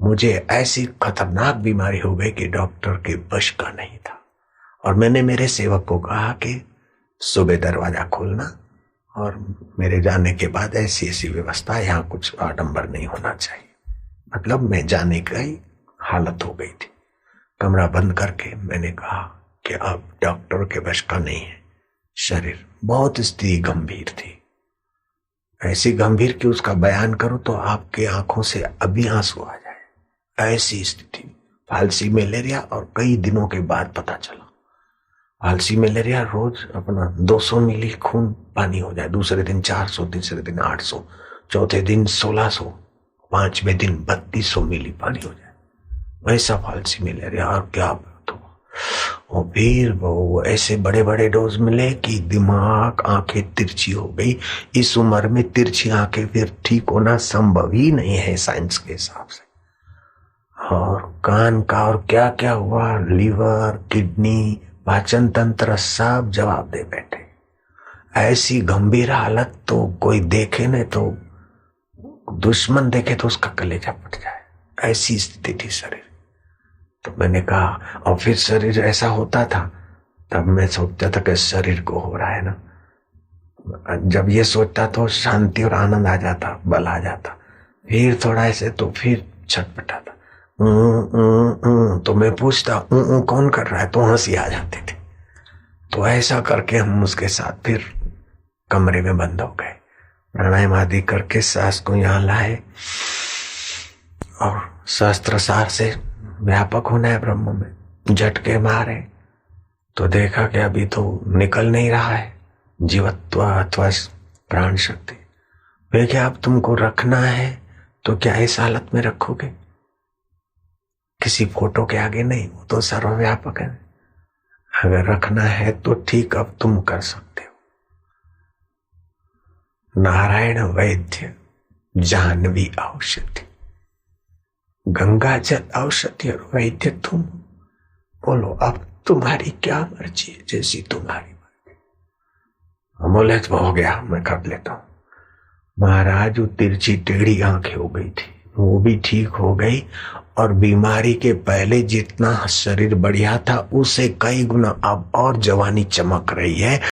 मुझे ऐसी खतरनाक बीमारी हो गई कि डॉक्टर के बश का नहीं था। और मैंने मेरे सेवक को कहा कि सुबह दरवाजा खोलना और मेरे जाने के बाद ऐसी ऐसी व्यवस्था, यहाँ कुछ आडंबर नहीं होना चाहिए। मतलब मैं जाने की हालत हो गई थी। कमरा बंद करके मैंने कहा कि अब डॉक्टर के बश का नहीं है शरीर। बहुत स्थिति गंभीर थी, ऐसी गंभीर कि उसका बयान करो तो आपके आंखों से अभी आंसू आ जाए। ऐसी स्थिति, फालसी मलेरिया। और कई दिनों के बाद पता चला फालसी मलेरिया रोज अपना 200 मिली खून पानी हो जाए, दूसरे दिन 400, तीसरे दिन 800, चौथे दिन 1600, पांचवें दिन 3200 मिली पानी हो जाए, वैसा फालसी मलेरिया। और क्या तो और फिर वो ऐसे बड़े बड़े डोज मिले कि दिमाग, आंखें तिरछी हो गई। इस उम्र में तिरछी आंखें फिर ठीक होना संभव ही नहीं है साइंस के हिसाब से। और कान का और क्या क्या हुआ, लीवर, किडनी, पाचन तंत्र सब जवाब दे बैठे। ऐसी गंभीर हालत तो कोई देखे नहीं तो दुश्मन देखे तो उसका कलेजा फट जाए, ऐसी स्थिति थी शरीर। तो मैंने कहा, और फिर शरीर ऐसा होता था तब मैं सोचता था कि शरीर को हो रहा है ना। जब ये सोचता तो शांति और आनंद आ जाता, बल आ जाता। फिर थोड़ा ऐसे तो फिर छटपटाता, तो मैं पूछता कौन कर रहा है, तो हंसी आ जाती थी। तो ऐसा करके हम उसके साथ फिर कमरे में बंद हो गए। प्राणायाम आदि करके सांस को यहाँ लाए और शास्त्र सार से व्यापक होना है ब्रह्म में। झटके मारे तो देखा कि अभी तो निकल नहीं रहा है जीवत्व अथवा प्राण शक्ति। वे क्या अब तुमको रखना है तो क्या इस हालत में रखोगे? किसी फोटो के आगे नहीं, वो तो सर्वव्यापक है। अगर रखना है तो ठीक, अब तुम कर सकते हो। नारायण वैद्य जानवी औषधि, गंगा जल औषधि और वैद्य तुम। बोलो अब तुम्हारी क्या मर्जी है, जैसी तुम्हारी मर्जी। अमोलत हो गया, मैं कर लेता हूं। महाराज वो तिरछी टेढ़ी आंखें हो गई थी, वो भी ठीक हो गई। और बीमारी के पहले जितना शरीर बढ़िया था उससे कई गुना अब और जवानी चमक रही है।